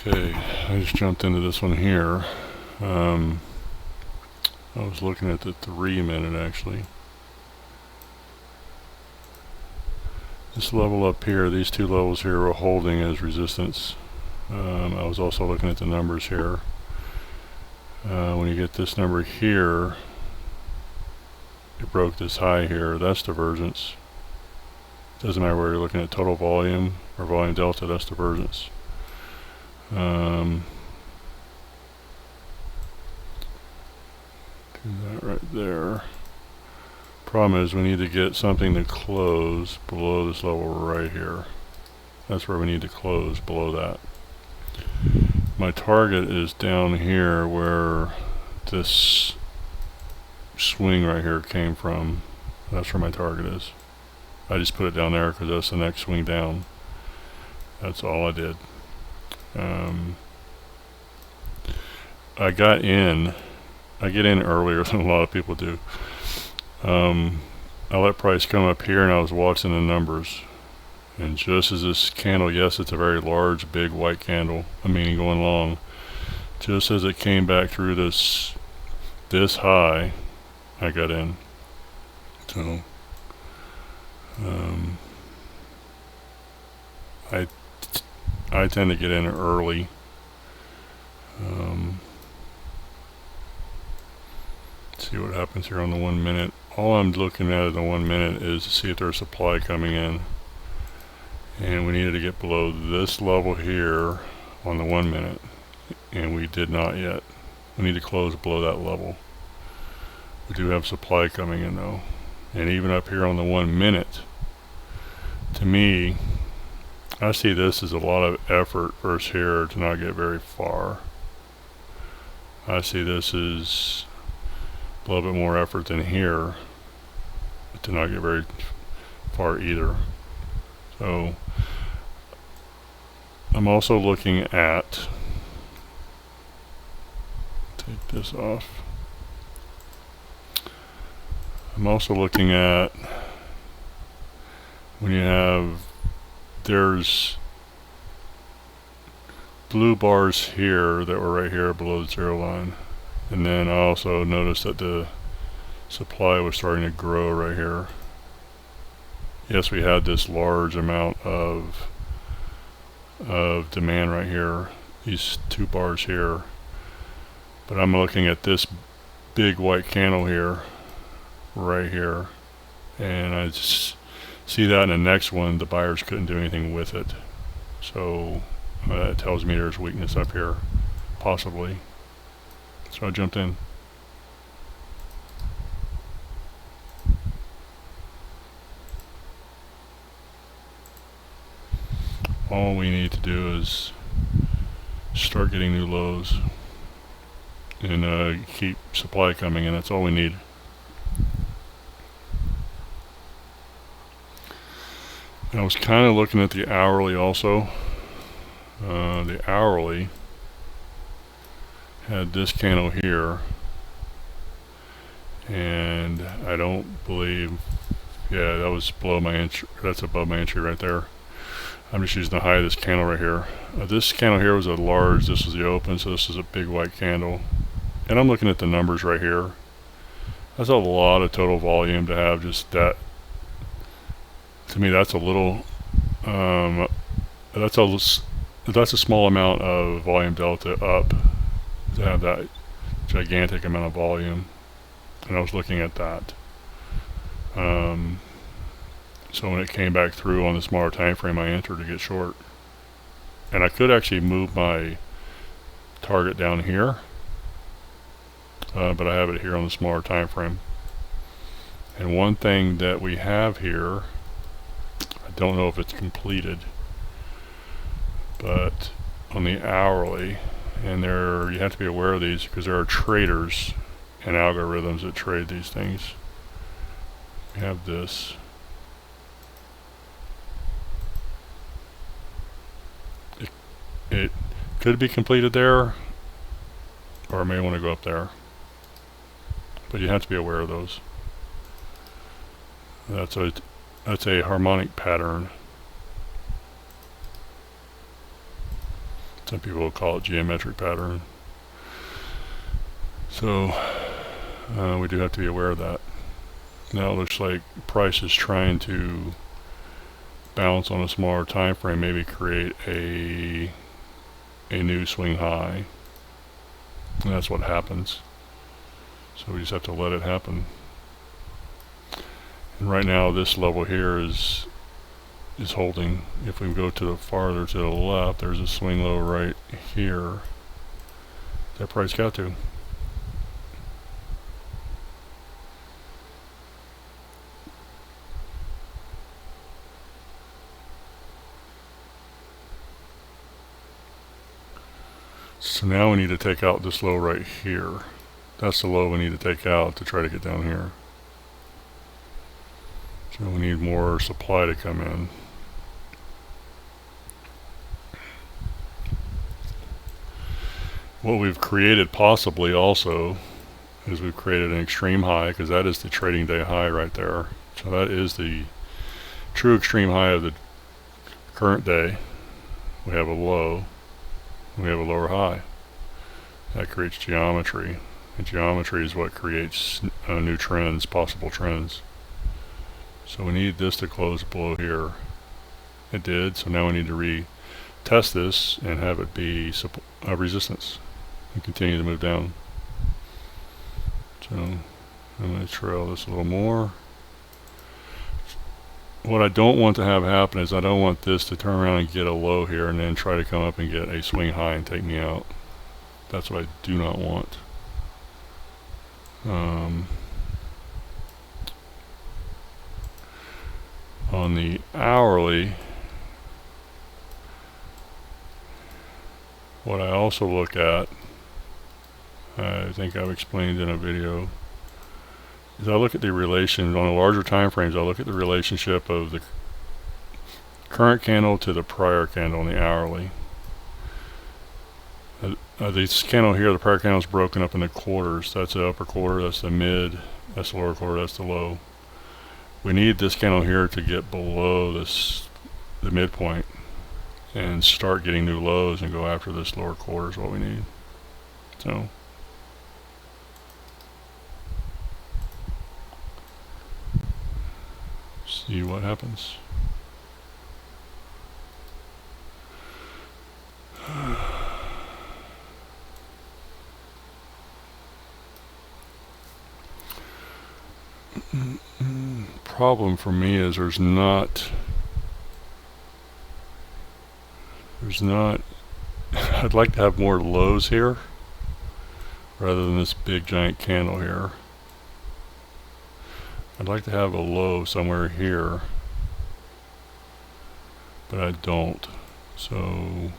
Okay, I just jumped into this one here. I was looking at the 3-minute actually. This level up here, these two levels here were holding as resistance. I was also looking at the numbers here. When you get this number here, it broke this high here. That's divergence. Doesn't matter whether you're looking at total volume or volume delta, that's divergence. Do that right there. Problem is we need to get something to close below this level right here. That's where we need to close, below that. My target is down here where this swing right here came from. That's where my target is. I just put it down there because that's the next swing down. That's all I did. I got in. I get in earlier than a lot of people do. I let price come up here and I was watching the numbers. And just as this candle, yes, it's a very large, big white candle, meaning going long. Just as it came back through this high, I got in. So, I tend to get in early. See what happens here on the 1 minute. All I'm looking at in the 1 minute is to see if there's supply coming in. And we needed to get below this level here on the 1 minute. And we did not yet. We need to close below that level. We do have supply coming in though. And even up here on the 1 minute, to me, I see this as a lot of effort versus here to not get very far. I see this as a little bit more effort than here to not get very far either. So I'm also looking at, take this off. I'm also looking at when you have, there's blue bars here that were right here below the zero line. And then I also noticed that the supply was starting to grow right here. Yes, we had this large amount of demand right here, these two bars here. But I'm looking at this big white candle here, right here. And I just see that in the next one, the buyers couldn't do anything with it. So that tells me there's weakness up here, possibly. So I jumped in. All we need to do is start getting new lows and keep supply coming in. That's all we need. I was kind of looking at the hourly also. The hourly had this candle here, and I don't believe, yeah, that was below my entry. That's above my entry right there. I'm just using the high of this candle right here. This candle here was a large, this was the open, so this is a big white candle. And I'm looking at the numbers right here. That's a lot of total volume to have just that. To me, that's a little, that's a small amount of volume delta up to have that gigantic amount of volume. And I was looking at that. So when it came back through on the smaller time frame, I entered to get short. And I could actually move my target down here, but I have it here on the smaller time frame. And one thing that we have here, I don't know if it's completed, but on the hourly, and you have to be aware of these because there are traders and algorithms that trade these things. We have this. It could be completed there, or I may want to go up there. But you have to be aware of those. That's a harmonic pattern. Some people will call it geometric pattern. So we do have to be aware of that. Now it looks like price is trying to bounce on a smaller time frame, maybe create a new swing high. And that's what happens. So we just have to let it happen. And right now this level here is holding. If we go to the farther to the left, there's a swing low right here that price got to. So now we need to take out this low right here. That's the low we need to take out to try to get down here. So we need more supply to come in. What we've created possibly also is we've created an extreme high, because that is the trading day high right there. So that is the true extreme high of the current day. We have a low. We have a lower high. That creates geometry. And geometry is what creates new trends, possible trends. So we need this to close below here. It did, so now we need to retest this and have it be resistance and continue to move down. So I'm going to trail this a little more. What I don't want to have happen is I don't want this to turn around and get a low here and then try to come up and get a swing high and take me out. That's what I do not want. On the hourly, what I also look at, I think I've explained in a video, is I look at the relation on the larger time frames. I look at the relationship of the current candle to the prior candle on the hourly. This candle here, the prior candle is broken up into quarters. That's the upper quarter, that's the mid, that's the lower quarter, that's the low. We need this candle here to get below the midpoint and start getting new lows and go after this lower quarter is what we need. So see what happens. Problem for me is there's not I'd like to have more lows here rather than this big giant candle here. I'd like to have a low somewhere here, but I don't. So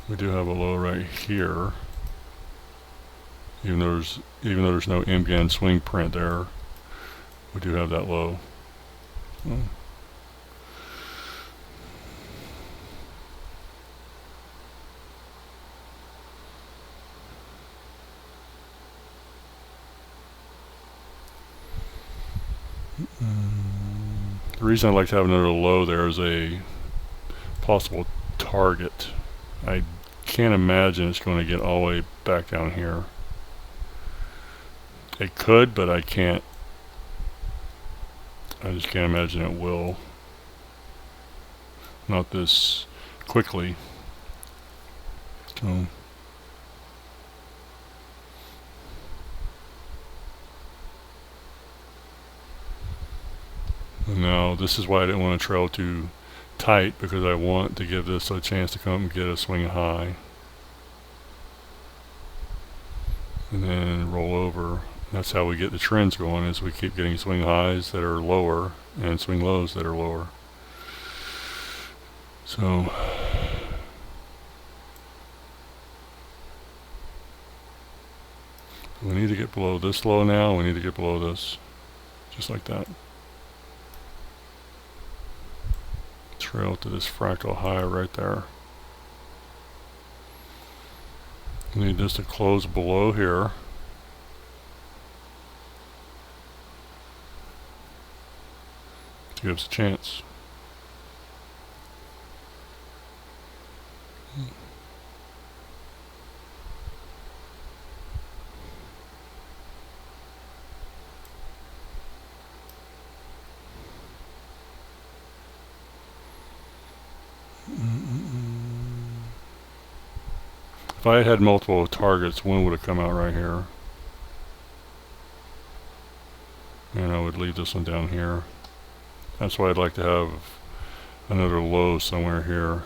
we do have a low right here. Even though there's no MGAN swing print there, we do have that low. The reason I'd like to have another low there is a possible target. I can't imagine it's going to get all the way back down here. It could, but I can't. I just can't imagine it will. Not this quickly. So now this is why I didn't want to trail too tight, because I want to give this a chance to come and get a swing high and then roll over. That's how we get the trends going, is we keep getting swing highs that are lower and swing lows that are lower. So we need to get below this low now. We need to get below this, just like that. Trail to this fractal high right there. We need this to close below here. to give us a chance. If I had multiple targets, one would have come out right here. And I would leave this one down here. That's why I'd like to have another low somewhere here.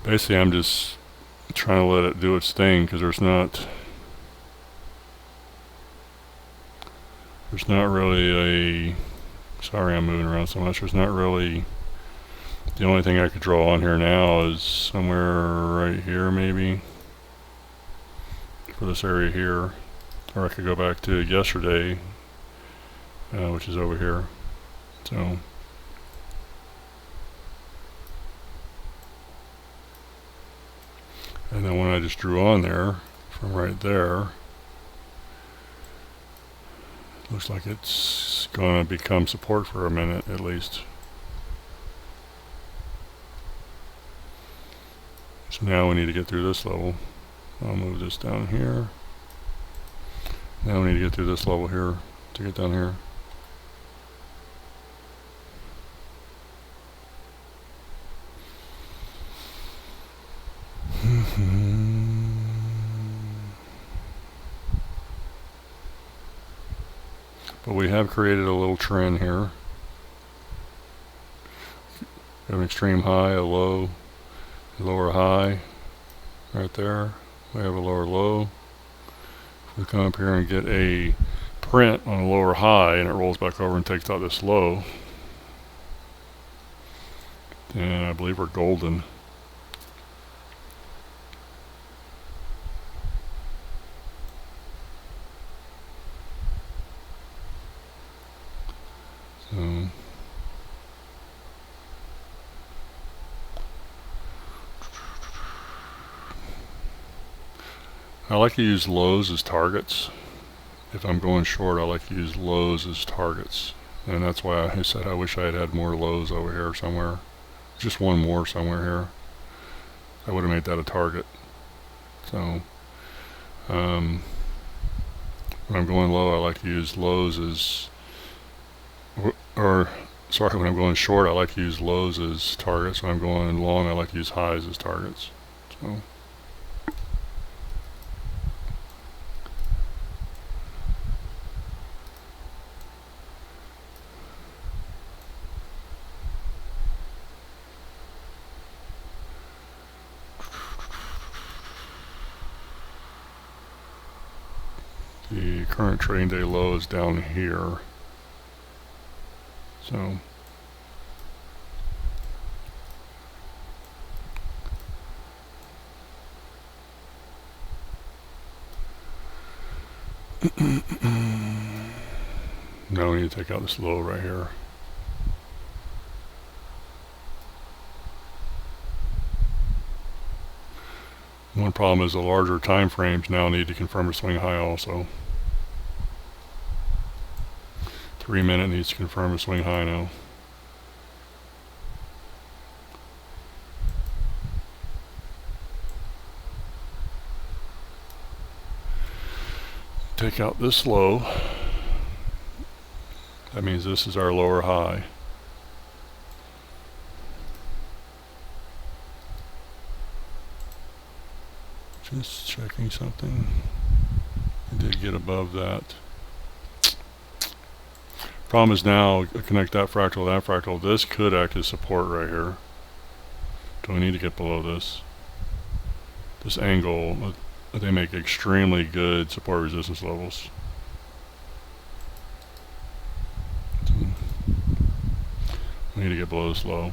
Basically, I'm just trying to let it do its thing because there's not really a, sorry I'm moving around so much, there's not really, the only thing I could draw on here now is somewhere right here maybe, for this area here, or I could go back to yesterday, which is over here, so. And then when I just drew on there, from right there, looks like it's going to become support for a minute at least. So now we need to get through this level. I'll move this down here. Now we need to get through this level here to get down here. But we have created a little trend here. We have an extreme high, a low, a lower high, right there. We have a lower low. If we come up here and get a print on a lower high and it rolls back over and takes out this low, then I believe we're golden. So I like to use lows as targets. If I'm going short, I like to use lows as targets. And that's why I said I wish I had had more lows over here somewhere. Just one more somewhere here. I would have made that a target. So when I'm going low, I like to use lows as, when I'm going short, I like to use lows as targets. When I'm going long, I like to use highs as targets. So. The current trading day low is down here. So now we need to take out this low right here. One problem is the larger time frames now need to confirm a swing high also. 3 minute needs to confirm a swing high now. Take out this low. That means this is our lower high. Just checking something. I did get above that. Problem is now, connect that fractal to that fractal. This could act as support right here. Do we need to get below this? This angle, they make extremely good support resistance levels. We need to get below this low.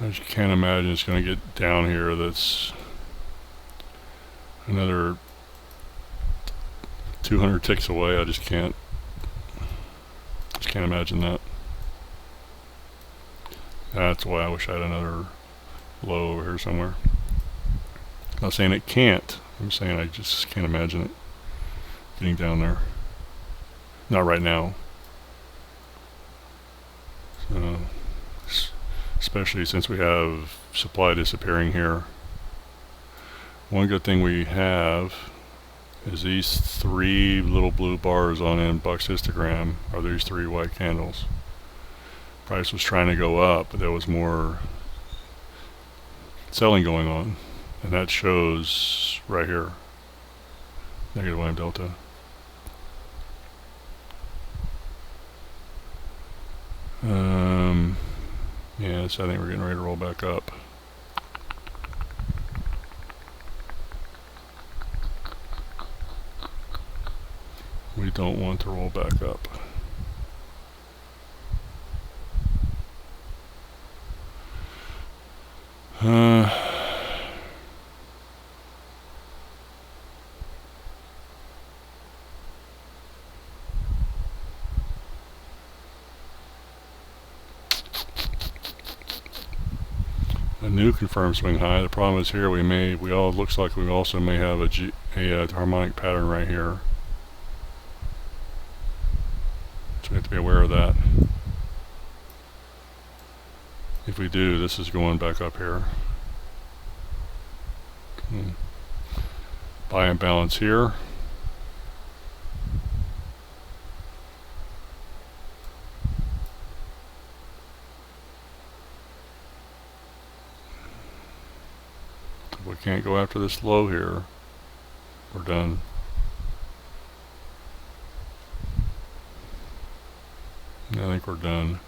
I just can't imagine it's going to get down here. That's another 200 ticks away. I just can't imagine that. That's why I wish I had another low over here somewhere. I'm not saying it can't. I'm saying I just can't imagine it getting down there. Not right now. So, especially since we have supply disappearing here. One good thing we have is these three little blue bars on Buck's histogram are these three white candles. Price was trying to go up, but there was more selling going on, and that shows right here, negative volume delta. Yes, I think we're getting ready to roll back up. We don't want to roll back up. A new confirmed swing high. The problem is here looks like we also may have a harmonic pattern right here. So we have to be aware of that. If we do, this is going back up here. Buy and balance here. If we can't go after this low here, we're done. I think we're done.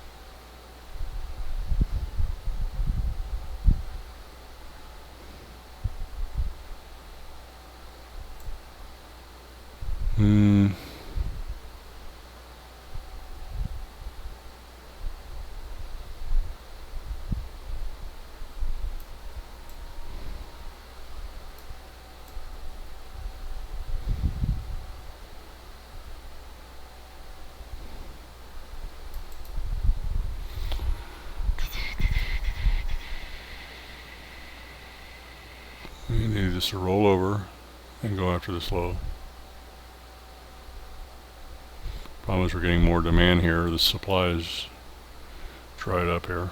We need just to roll over and go after this low. Problem is we're getting more demand here. The supply is dried up here.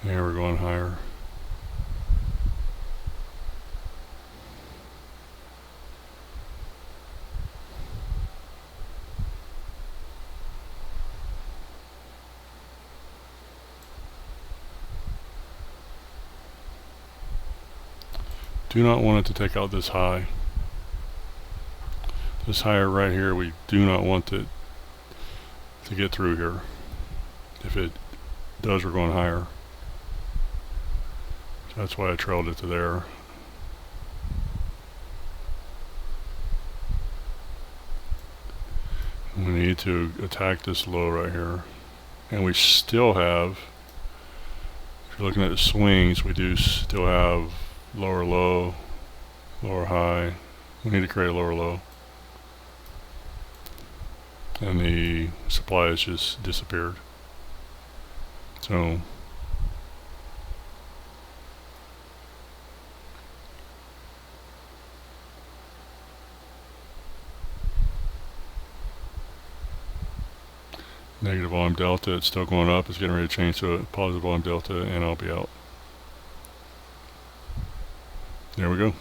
Yeah, we're going higher. Do not want it to take out this high. This higher right here, we do not want it to get through here. If it does, we're going higher. So that's why I trailed it to there. We need to attack this low right here. And we still have, if you're looking at the swings, we do still have lower low, lower high. We need to create a lower low. And the supply has just disappeared. So negative volume delta, it's still going up, it's getting ready to change to a positive volume delta, and I'll be out. There we go.